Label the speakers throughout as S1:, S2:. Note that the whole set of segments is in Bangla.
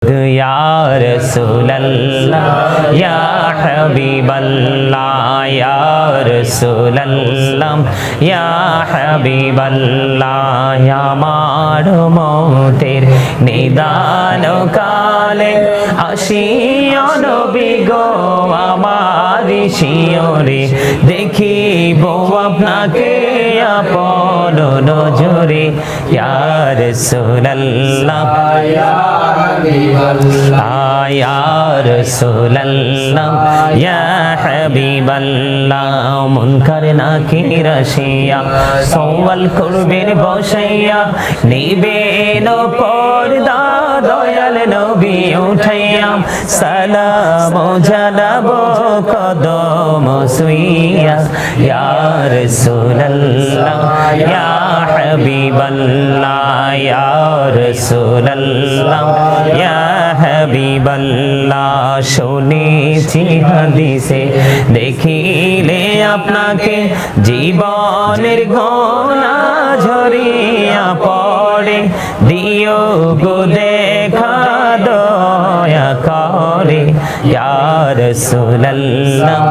S1: Ya Rasulallah, Ya Habiballah, Ya Rasulallah, Ya Habiballah, Ya Marumoter Nidano Kale Ashiyo Nabi go Amari Shiore Dekhibo apnake apono nojore Ya Rasulallah, Ya Rasulallah, Ya Habiballah, munkar nakir ashiya sawal kurben bosaiya niben porda doyal nabi uthaiya salam janabo qadam suiya Ya Rasulallah, Ya Habiballah, Ya Rasulallah, Ya Habiballah, শুনেছি হাদিসে দেখিলে আপনাকে জীবনের ঘোনা ঝরিয়া পড়ে দিও গো দেখা দয়া করে ইয়া রাসূলুল্লাহ,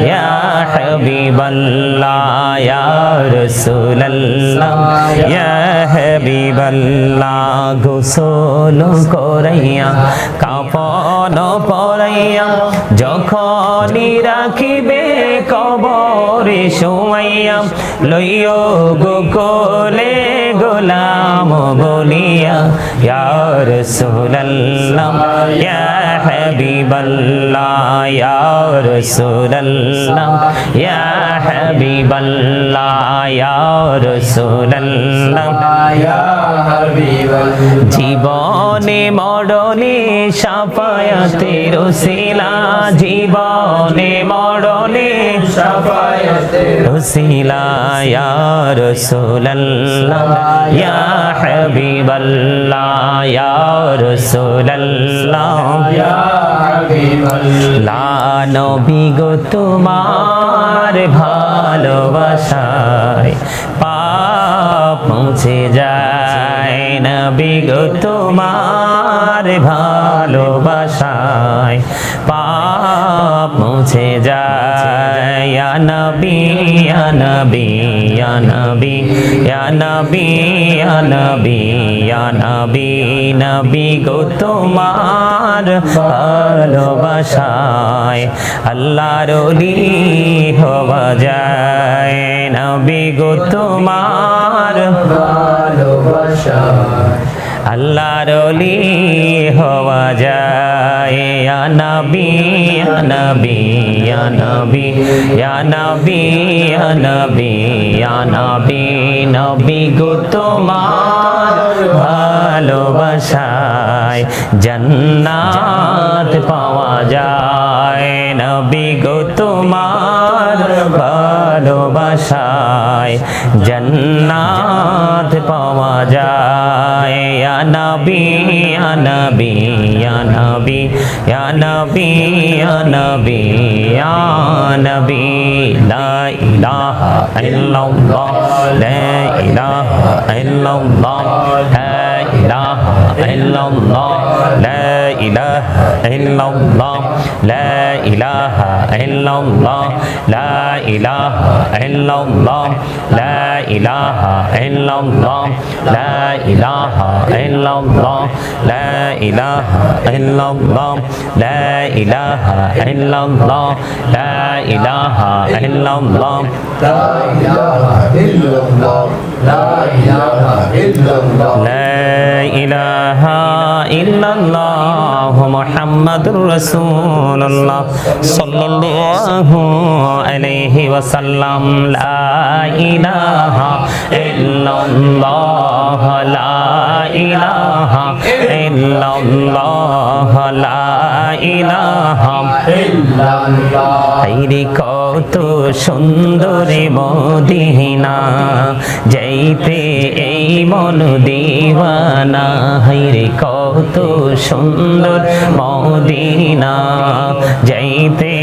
S1: ইয়া হাবিবাল্লাহ, ইয়া রাসূলুল্লাহ, ইয়া হাবিবাল্লাহ, গোসল করাইয়া কাফন পরাইয়া যখনই রাখিবে কবরে শোয়াইয়া লইও গো কোলে গোলাম বলিয়া ইয়া রাসূলুল্লাহ, ইয়া হাবিবাল্লাহ, ইয়া রাসূলুল্লাহ, ইয়া হাবিবাল্লাহ, ইয়া রাসূলুল্লাহ, ইয়া হাবিবাল্লাহ, জীবনে মরণে শাফায়াতের ওসিলা, জীবনে মরণে শাফায়াতের ওসিলা ইয়া রাসূলুল্লাহ, ইয়া হাবিবাল্লাহ, ইয়া রাসূলুল্লাহ, ইয়া হাবিবাল্লাহ, নবী গো তোমার ভালোবাসায় পাপ মুছে যায়, নবী গো তোমার ভালোবাসায় পাপ মুছে যায়, ইয়া নবী, ইয়া নবী, ইয়া নবী, ইয়া নবী, ইয়া নবী, ইয়া নবী, নবী গো তোমার ভালোবাসায় আল্লাহর ওলি হওয়া যায়, নবী গো তোমার ভালোবাসায় আল্লাহর ওলি হওয়া যায়, ইয়া নবী, ইয়া নবী, ইয়া নবী, ইয়া নবী, ইয়া নবী, ইয়া নবী, নবী গো তোমার ভালোবাসায় জান্নাত পাওয়া যায়, নবী গো তোমার ভালোবাসায় জান্নাত পাওয়া যায়, ইয়া নবী, ইয়া নবী, ইয়া নবী, ইয়া নবী, ইয়া নবী, ইয়া নবী, লা ইলাহা ইল্লাল্লাহ, লা ইলাহা ইল্লাল্লাহ, লা ইলাহা ইল্লাল্লাহ, লা ইলাহা ইল্লাল্লাহ, লা ইলাহা ইল্লাল্লাহ, লা ইলাহা ইল্লাল্লাহ, লা ইলাহা ইল্লাল্লাহ, লা ইলাহা ইল্লাল্লাহ, লা ইলাহা ইল্লাল্লাহ, লা ইলাহা ইল্লাল্লাহ, লা ইলাহা ইল্লাল্লাহ, লা ইলাহা ইল্লাল্লাহ, লা ইলাহা ইল্লাল্লাহ, লা ইলাহা ইল্লাল্লাহ মুহাম্মাদুর রাসূলুল্লাহ সাল্লাল্লাহু আলাইহি ওয়াসাল্লাম, লা ইলাহা ইল্লাল্লাহ, লা ইলাহা ইল্লাল্লাহ, লা ইলাহা ইল্লাল্লাহ, হায়রে কত সুন্দর মদিনা যাইতে এই মন দিওয়ানা, হায়রে কত সুন্দর মদিনা যাইতে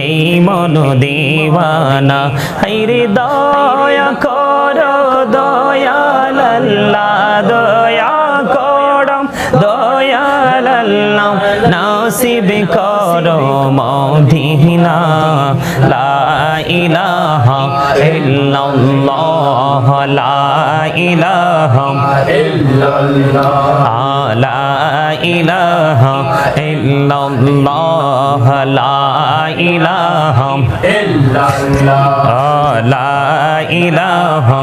S1: এই মন দিওয়ানা, হায়রে দয়া করো দয়াল আল্লাহ, দয়া করো দয়াল আল্লাহ, নাসিব করো মদিনা লা ইলাহা ইল্লাল্লাহ লা ইলাহা ইল্লাল্লাহ লা ইলাহা ইল্লাল্লাহ লা ইলাহা ইল্লাল্লাহ লা ইলাহা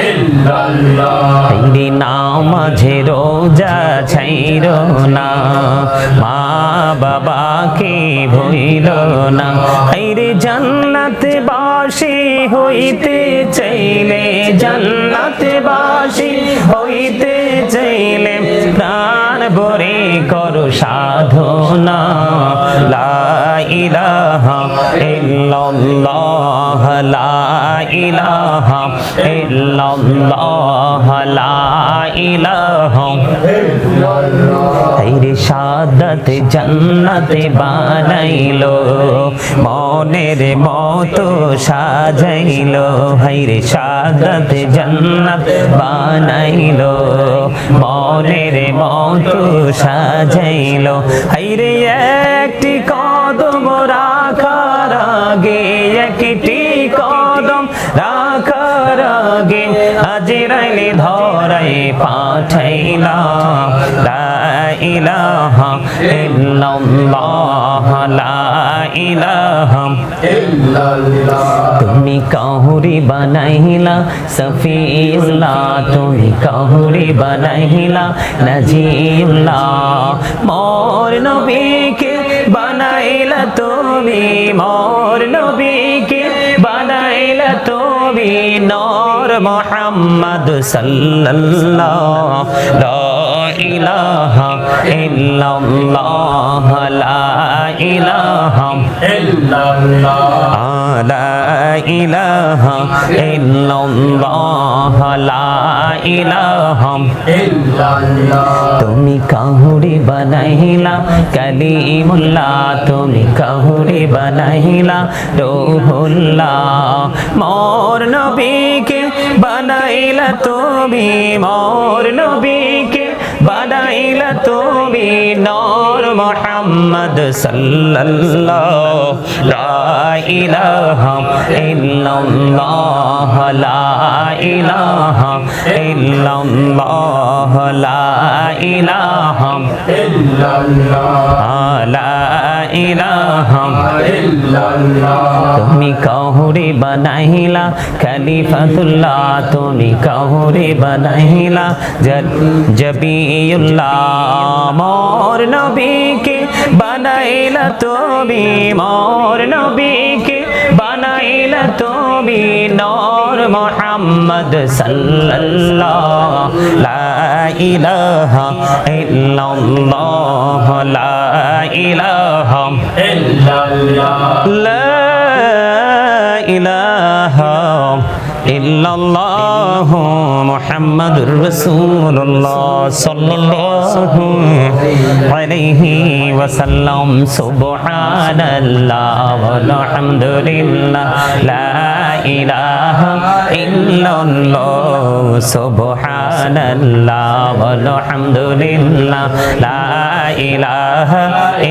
S1: ইল্লাল্লাহ এই নামাজে রোজা ছাইরো না মা বাবাকে ভুইলো না হায়রে জান্নাতে বাসী হইতে চাইলে জান্নাতে বাসী হইতে চাইলে প্রাণ ভরে করো সাধনা লা ইলাহা ইল্লাল্লাহ লা ইলাহা ইল্লাল্লাহ লা ইলাহা হায়রে শাহাদাত জান্নাতে বানাইলো মনের মতো সাজাইলো হায়রে শাহাদাত জান্নাত বানাইলো মনের মতো সাজাইলো হায়রে একটি কদম রাখার আগে একটি কদম রাখার আগে আজরাইলে ধরাই পাঠাইলা লা ইলাহা ইল্লাল্লাহ লা ইলাহা ইল্লাল্লাহ তুমি কাহুরি বানাইলা সফিউল্লাহ তুমি কাহুরি বানাইলা নাজিউল্লাহ মোর নবীকে বানাইলা তুমি মোর নবীকে বানাইলা তুমি নূর মুহাম্মদ সাল্লাল্লাহু লা ইলাহা ইল্লাল্লাহ লা ইলাহা ইল্লাল্লাহ লা ইলাহা ইল্লাল্লাহ লা ইলাহা ইল্লাল্লাহ তুমি কাহুরি বানাইলা কালিমুল্লাহ তুমি কাহুরি বানাইলা রূহুল্লাহ মোর নবীকে বানাইলা তুমি মোর নবীকে বানাইলা তুমি নূর মুহাম্মদ সাল্লাল্লাহু লা ইলাহা ইল্লাল্লাহ লা ইলাহা ইল্লাল্লাহ লা ইলাহা ইল্লাল্লাহ লা ইলাহা ইল্লাল্লাহ তুমি কাহুরি বানাইলা খলিফাতুল্লাহ তুমি কাহুরি বানাইলা জবিউল্লাহ মোর নবীকে বানাইলা তুমি মোর নবীকে বানাইলা তুমি নূর মুহাম্মদ সাল্লাল্লাহু লা ইলাহা ইল্লাল্লাহ লা ইলাহা ইল্লাল্লাহ লা ইলাহা ইল্লাল্লাহ মুহাম্মাদুর রাসূলুল্লাহ সাল্লাল্লাহু আলাইহি ওয়াসাল্লাম সুবহানাল্লাহ ওয়ালহামদুলিল্লাহ লা ইলাহা ইল্লাল্লাহ সুবহানাল্লাহ ওয়ালহামদুলিল্লাহ লা ইলাহা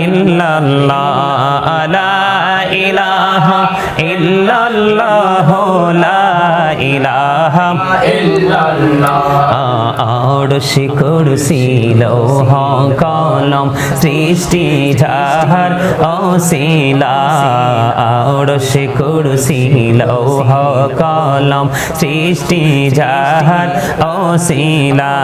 S1: ইল্লাল্লাহ লা ইলাহা ইল্লাল্লাহ লা ইলাহা ইল্লাল্লাহ আরশ কুরসি লৌহ কলম সৃষ্টি যাহার অসিলা আরশ কুরসি লৌহ কলম সৃষ্টি যাহার অসিলা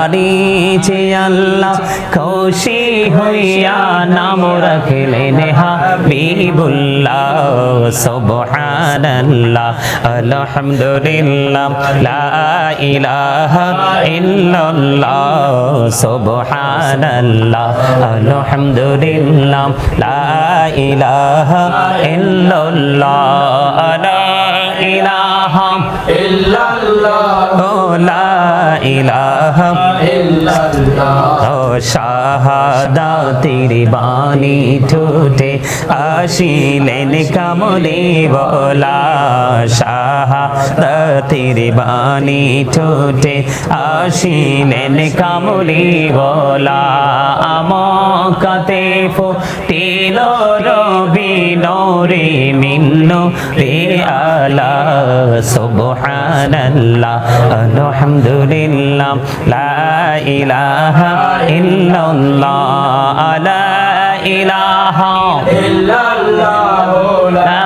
S1: আরিছে আল্লাহ খুশি হইয়া নাম রাখলেন হাবিবুল্লাহ সুবহানাল্লাহ আলহামদুলিল্লাহ লা ইলাহা ইল্লাল্লাহ সুবহানাল্লাহ আলহামদুলিল্লাহ লা ইলাহা ইল্লাল্লাহ লা ইলাহা ইল্লাল্লাহ লা ইলাহা ইল্লাল্লাহ ও শাহাদাতের বাণী ঠোঁটে আসিলেন কামলি বলা শাহাদাতের বাণী ঠোঁটে আসিলেন কামলি বলা আমকাতে ফুটিল রবি নূরে মিন্নু রে আলা সুবহানাল্লাহ আলহামদুলিল্লাহ লা ইলাহা ইল্লাল্লাহ লা ইলাহা ইল্লাল্লাহ লা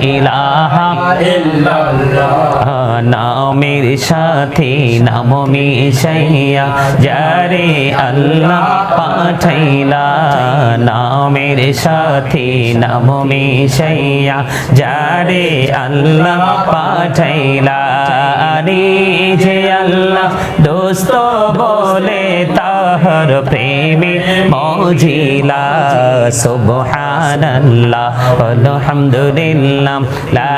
S1: ইলাহা ইল্লাল্লাহ নামের সাথে নাম মিশাইয়া যারে আল্লাহ পাঠাইলা নামের সাথে নাম মিশাইয়া যারে আল্লাহ পাঠাইলা আরে যে আল্লাহ দোস্ত বলে তাহার প্রেমে মজিলা সুবহানাল্লাহ আলহামদুলিল্লাহ লা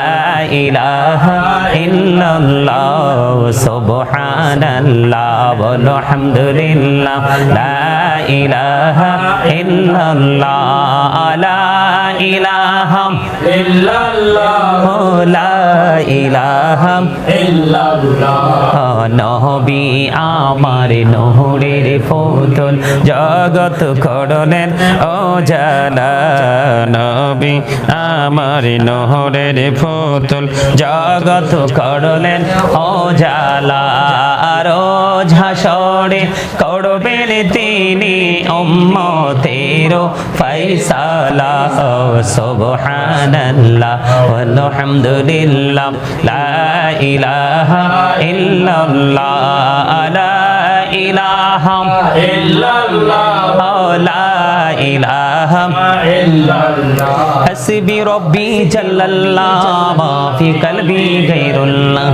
S1: ইলাহা ইল্লাল্লাহ সুবহানাল্লাহ আলহামদুলিল্লাহ লা ইলাহা ইল্লাল্লাহ লা ইলাহা ইল্লাল্লাহ লা ইলাহা ইল্লাল্লাহ নবী আমার নূরের ফুতুল জগৎ করলেন ও জালা নবী আমার নূরের ফুতুল জগৎ করলেন ও জালা রোজ হাসরে করবেন তিনি উম্মতের ফয়সালা সুবহানাল্লাহ আলহামদুলিল্লাহ লা ইলাহা ইল্লাল্লাহ লা ইলাহা ইল্লাল্লাহ লা ইলাহা ইল্লাল্লাহ হাসবি রব্বি জাল্লাল্লাহ মা ফি কলবি গায়রুল্লাহ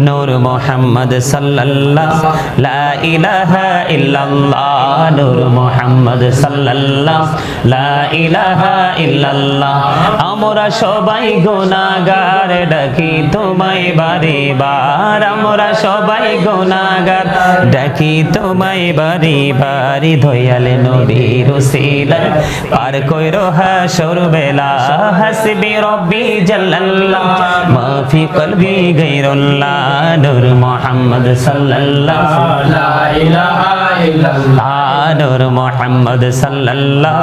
S1: নূর মুহাম্মদ সাল্লাল্লাহ লা ইলাহা ইল্লাল্লাহ নূর মুহাম্মদ সাল্লাল্লাহ লা ইলাহা ইল্লাল্লাহ আমরা সবাই গুনাহগার ডাকি তোমায় বারে বার আমরা সবাই গুনাহগার ডাকি তোমায় বারে বারে দয়াল নবীর ওসিলায় পার কইরো হাসর বেলা হাসবি রব্বি জাল্লাল্লাহ মা ফি কলবি গায়রুল্লাহ নূর মুহাম্মদ সাল্লাল্লাহ লা ইলাহা ইল্লাল্লাহ নূর মুহাম্মদ সাল্লাল্লাহ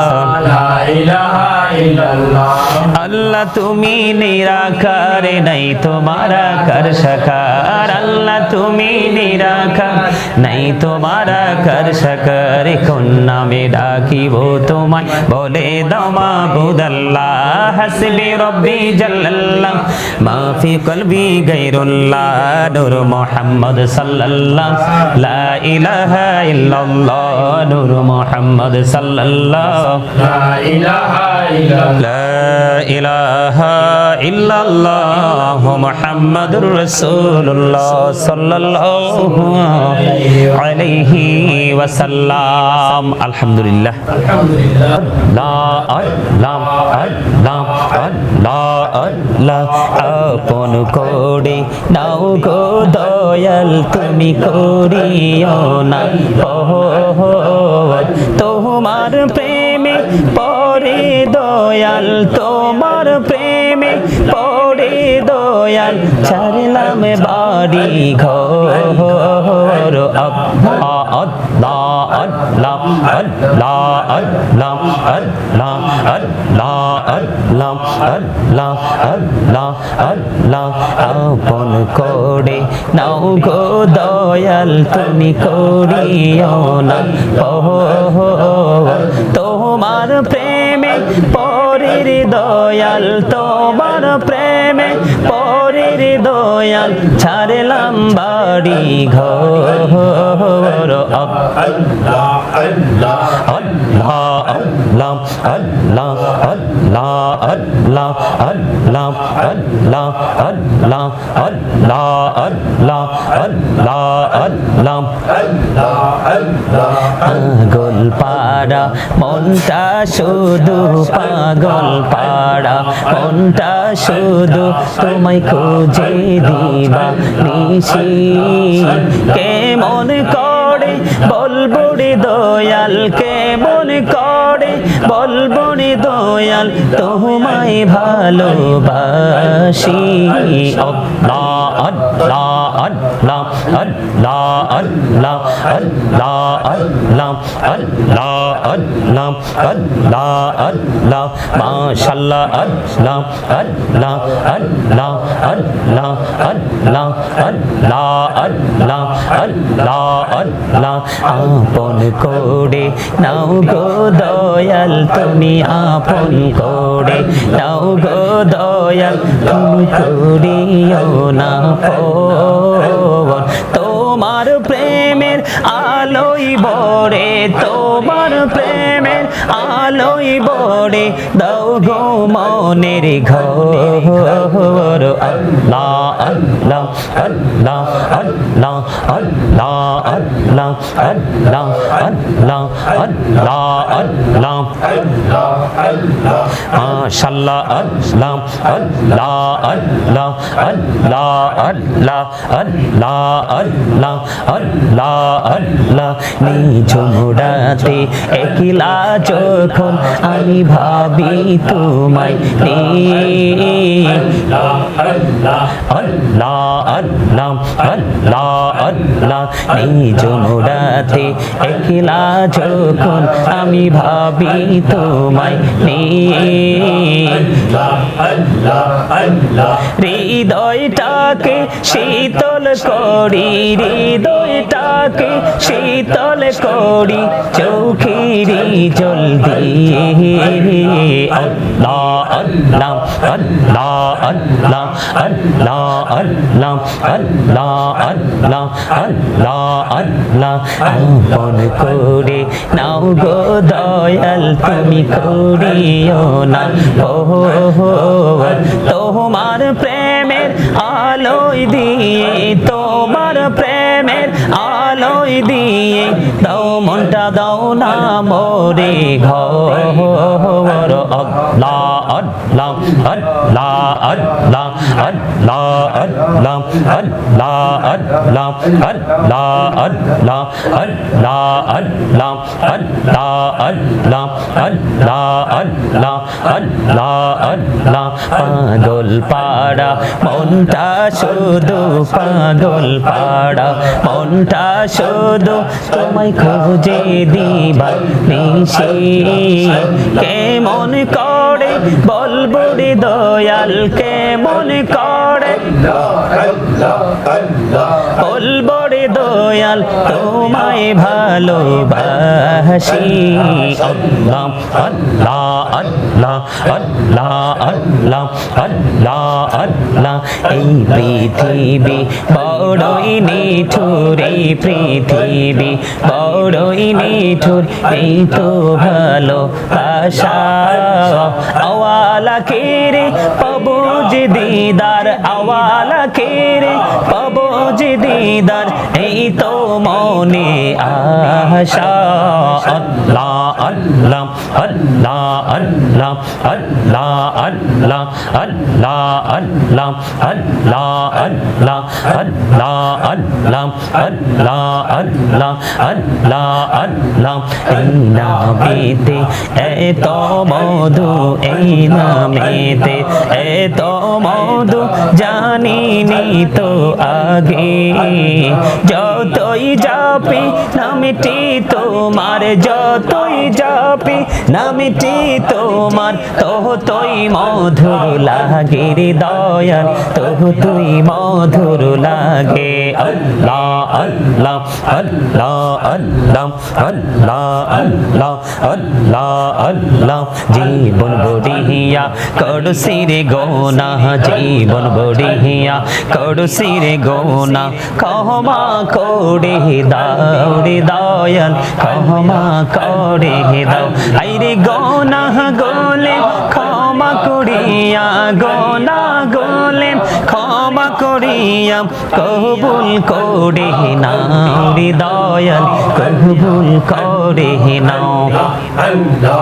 S1: লা ইলাহা ইল্লাল্লাহ আল্লাহ তুমি নিরাকার নাই তোমারা কর সাকার আল্লাহ তুমি নিরাকার নাই তোমারা কর সাকার কোন নামে ডাকিব তোমায় বলে দাও মাবুদ আল্লাহ হাসবি রব্বি জাল্লাল্লাহ মা ফি কলবি গায়রুল্লাহ নূর মুহাম্মদ সাল্লাল্লাহ লা ইলাহা ইল্লাল্লাহ নূর মুহাম্মদ সাল্লাল্লাহ লা ইলাহা ইল্লাল্লাহ লা ইলাহা ইল্লাল্লাহ মুহাম্মাদুর রাসূলুল্লাহ সাল্লাল্লাহু আলাইহি ওয়াসাল্লাম আলহামদুলিল্লাহ আলহামদুলিল্লাহ লা আল্লাহ আল্লাহ আপন করে নাও গো দয়াল তুমি করিও না তোমার প্রেমে পরে দয়াল তোমার প্রেমে পরে দয়াল ছাড়লাম বাড়ি ঘর আল্লাহ আল্লাহ আল্লাহ আল্লাহ আল্লাহ আল্লাহ আল্লাহ আল্লাহ আল্লাহ আপন করে নাও গো দয়াল তুমি করিও না তোমার প্রেমে পরের দয়াল তোমার প্রেমে পরের দয়াল ছাড়লাম বাড়ি ঘর আল্লাহ আল্লাহ আল্লাহ আল্লাহ আল্লাহ আল্লাহ আল্লাহ আল্লাহ আল্লাহ আল্লাহ আল্লাহ আল্লাহ আল্লাহ পাগল পাড়া মনটা শুধু পাগল পাড়া মনটা শুধু তোমায় খুঁজে দিবা নিশি কেমন করে বল বলবো রে দয়াল কেমন করে, বলবো রে দয়াল তোমায় ভালোবাসি। আল্লাহ আল্লাহ আল্লাহ আল্লাহ আল্লাহ আল্লাহ আল্লাহ আল্লাহ আল্লাহ আল্লাহ আল্লাহ মাশাআল্লাহ আল্লাহ আল্লাহ আল্লাহ আল্লাহ আল্লাহ আল্লাহ আল্লাহ আল্লাহ আল্লাহ আপন করে নাও গো দয়াল তুমি আপন করে নাও গো দয়াল তুমি করিও না পর তোমার প্রেমের আলোই বড়ে তোমার প্রেমের আলোই বড়ে দাও গো মনের ঘর। আল্লাহ আল্লাহ আল্লাহ আল্লাহ আল্লাহ আল্লাহ আল্লাহ আল্লাহ আল্লাহ আল্লাহ মাশাআল্লাহ আল্লাহ আল্লাহ আল্লাহ আল্লাহ আল্লাহ আল্লাহ আল্লাহ আল্লাহ আল্লাহ নিঝুম রাতে একলা যখন আমি ভাবি তোমায় নিয়ে আল্লাহ আল্লাহ আল্লাহ আল্লাহ আল্লাহ নিঝুম রাতে একলা যখন আমি ভাবি তোমায় নিয়ে হৃদয়টাকে শীতল করি হৃদয়টাকে শীতল করি চোখেরি জল দিয়ে। আল্লাহ আল্লাহ আল্লাহ আল্লাহ আল্লাহ আল্লাহ আল্লাহ আল্লাহ আল্লাহ আল্লাহ আপন করে নাও গো দয়াল তুমি করিও না পর তোমার প্রেমের আলোয় দিয়ে তোমার প্রেমের আলোয় দিয়ে দাও মনটা দাও না মোরে ঘর। আল্লাহ আল্লাহ আল্লাহ আল্লাহ আল্লাহ আল্লাহ আল্লাহ আল্লাহ আল্লাহ আল্লাহ আল্লাহ আল্লাহ আল্লাহ আল্লাহ আল্লাহ আল্লাহ আল্লাহ আল্লাহ পাগল পাড়া মনটা শুধু পাগল পাড়া মনটা শুধু তোমায় খোঁজে দিবানিশি কেমন করে বলবো রে দয়াল কেমন করে বলবো রে দয়াল তোমায় ভালোবাসি। আল্লাহ আল্লাহ আল্লাহ আল্লাহ আল্লাহ আল্লাহ আল্লাহ এই পৃথিবী বড়ই নিঠুর এই পৃথিবী বড়ই নিঠুর এই তো ভালোবাসা আওয়ালা কেরে পাবো যে দিদার আওয়ালা কেরে পাবো যে দিদার এই তো মনে আশা। আল্লাহ আল্লাহ আল্লাহ আল্লাহ আল্লাহ আল্লাহ আল্লাহ আল্লাহ আল্লাহ আল্লাহ আল্লাহ আল্লাহ আল্লাহ আল্লাহ আল্লাহ আল্লাহ এই নামেতে এত মধু এই নামেতে এত মধু জানিনি তো আগে যতই যাপি নামটি তোমার যতই যাপি নামটি তোমার ততই মধুর লাগে রে দয়াল ততই মধুর লাগে। আল্লাহ আল্লাহ আল্লাহ আল্লাহ আল্লাহ আল্লাহ আল্লাহ আল্লাহ জীবন বড়িয়া করছি রে গোনা জীবন বড়িয়া করছি রে গোনা ক্ষমা করে দাও রে দয়াল ক্ষমা করে দাও আইরে গোনা গোলে ক্ষমা করিয়া গোনা গোলে ক্ষমা করিয়া কবুল করে নাও রে দয়াল কবুল করে নাও আল্লাহ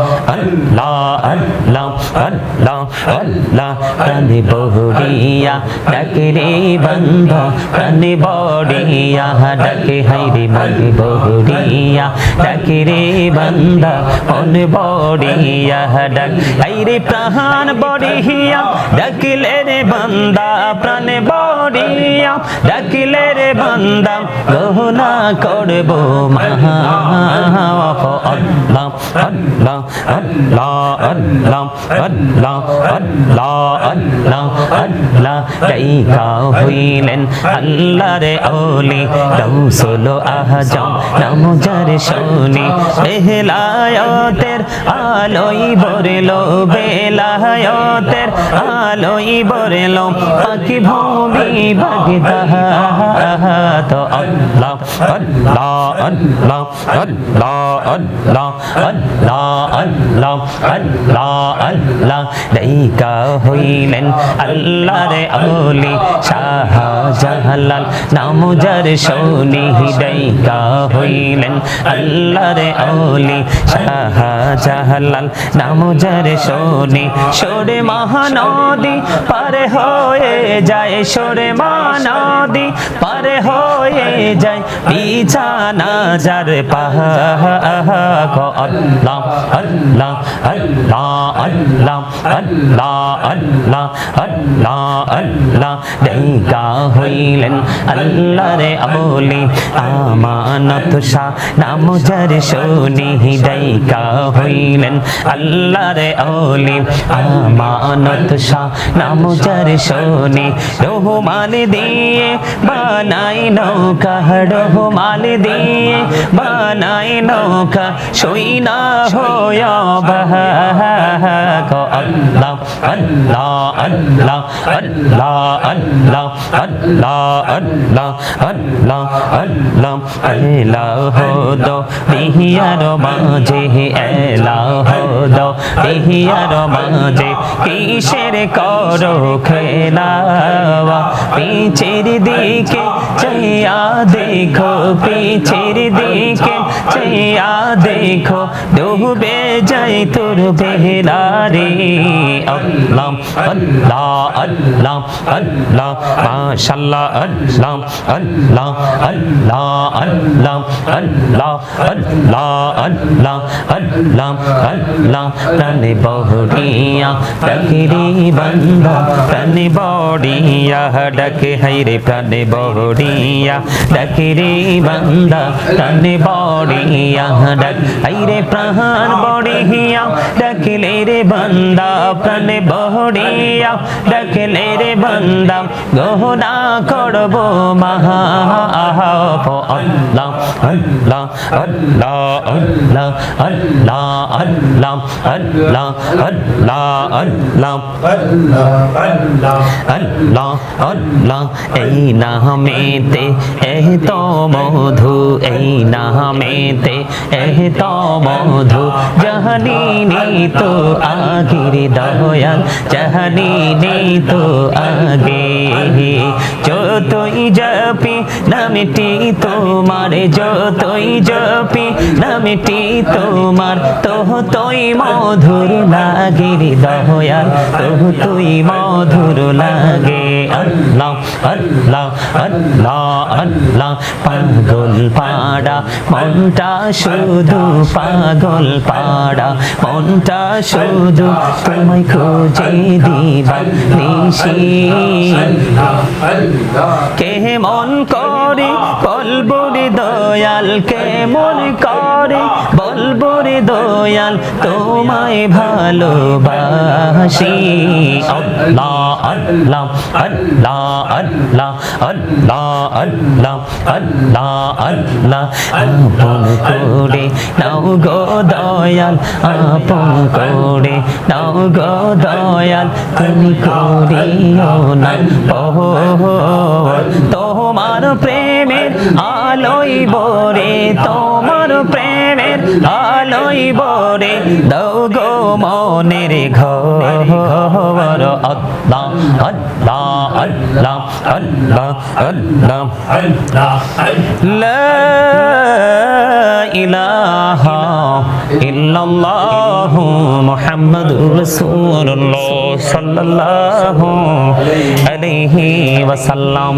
S1: আল্লাহ আল্লাহ আল্লাহ প্রাণে বড়িয়া ডাকে রে বান্দা প্রাণে বড়িয়া ডাকে হাইরে মনে বড়িয়া ডাকে রে বান্দা মনে বড়িয়া ডাক হাইরে প্রাণ বড়িয়া ডাকিলে রে বান্দা প্রাণে বড়িয়া ডাকিলে রে বান্দা গহনা করব মহা আল্লাহ আল্লাহ আল্লাহ আল্লাহ আল্লাহ আল্লাহ আল্লাহ আল্লাহ গায়িকা হইলেন আল্লাহর ওলি গাউসুল আজম নাম যার শুনি বেলায়েতের আলোই ভরলো বেলায়েতের আলোই ভরলো পাখি ভূমি বাগদাদ আল্লাহ আল্লাহ আল্লাহ আল্লাহ আল্লাহ আল্লাহ আল্লাহ আল্লাহ আল্লাহ গায়িকা হইলেন আল্লাহর ওলি শাহজালাল নাম যার শুনি গায়িকা হইলেন আল্লাহর ওলি শাহজালাল নাম যার শুনি সরে মহানদী পার হয়ে যায় সরে মহানদী পার হয়ে যায় বিছানা যার পাহা আল্লাহ আল্লাহ আল্লাহ আল্লাহ আল্লাহ আল্লাহ আল্লাহ আল্লাহ গায়িকা হইলেন আল্লাহর ওলি আমানত শাহ নাম যার শুনি গায়িকা হইলেন আল্লাহর ওলি আমানত শাহ নাম যার শুনি রহমান দিয়ে বানাই নৌকা রহমান দিয়ে বানাই নৌকা সই না হয়া বাহা আল্লাহ আল্লাহ আল্লাহ আল্লাহ আল্লাহ আল্লাহ আল্লাহ আল্লাহ আল্লাহ এলাহ দো বিহিয়ার মাঝে এলাহ দো বিহিয়ার মাঝে কিসের করো খেলাওয়া পিছের দিকে চাইয়া দেখো পিছের দিকে চাইয়া দেখো ডুবে যাই তোর বেলারে আল্লাহ আল্লাহ আল্লাহ আল্লাহ মাশাআল্লাহ আল্লাহ আল্লাহ আল্লাহ আল্লাহ আল্লাহ আল্লাহ আল্লাহ আল্লাহ আল্লাহ প্রাণে বড়িয়া ডাকে রে বান্দা প্রাণে বড়িয়া ডাকে হাইরে প্রাণে বড়িয়া ডাকে রে বান্দা প্রাণে বড়িয়া ডাক হাইরে প্রাণ বড়িয়া ডাকিলে রে বান্দা প্রাণে বড়িয়া ডাকিলে রে বান্দা গহনা করব মহা আল্লাহ আল্লাহ আল্লাহ আল্লাহ আল্লাহ আল্লাহ আল্লাহ আল্লাহ আল্লাহ আল্লাহ আল্লাহ এই নামেতে এত মধু এই নামেতে এত মধু জাহানি নি তো আগের দয়াল জাহানি নি তো আগে যতই জপি নামটি তোমার যতই জপি নামটি তোমার তোই মধুর লাগে রে দয়াল তোই মধুর লাগে আল্লাহ আল্লাহ আল্লাহ আল্লাহ পাগল পাড়া মনটা শুধু পাগল পাড়া মনটা শুধু তোমায় খোঁজে দিবানিশি কেমন করে বলবো রে দয়াল কেমন করে বলবো রে দয়াল তোমায় ভালোবাসি আল্লাহ আল্লাহ আল্লাহ আল্লাহ আল্লাহ আল্লাহ আল্লাহ আল্লাহ আপন করে নাও গো দয়াল আপন করে নাও গো দয়াল তুমি করিও না তোমার প্রেমের লইব রে তোমার প্রেমের লইব রে দাও গো মনের ঘর আল্লাহ আল্লাহ আল্লাহ আল্লাহ আল্লাহ লা ইলাহা ইল্লাল্লাহু মুহাম্মাদুর রাসূলুল্লাহ সাল্লাল্লাহু আলাইহি ওয়াসাল্লাম।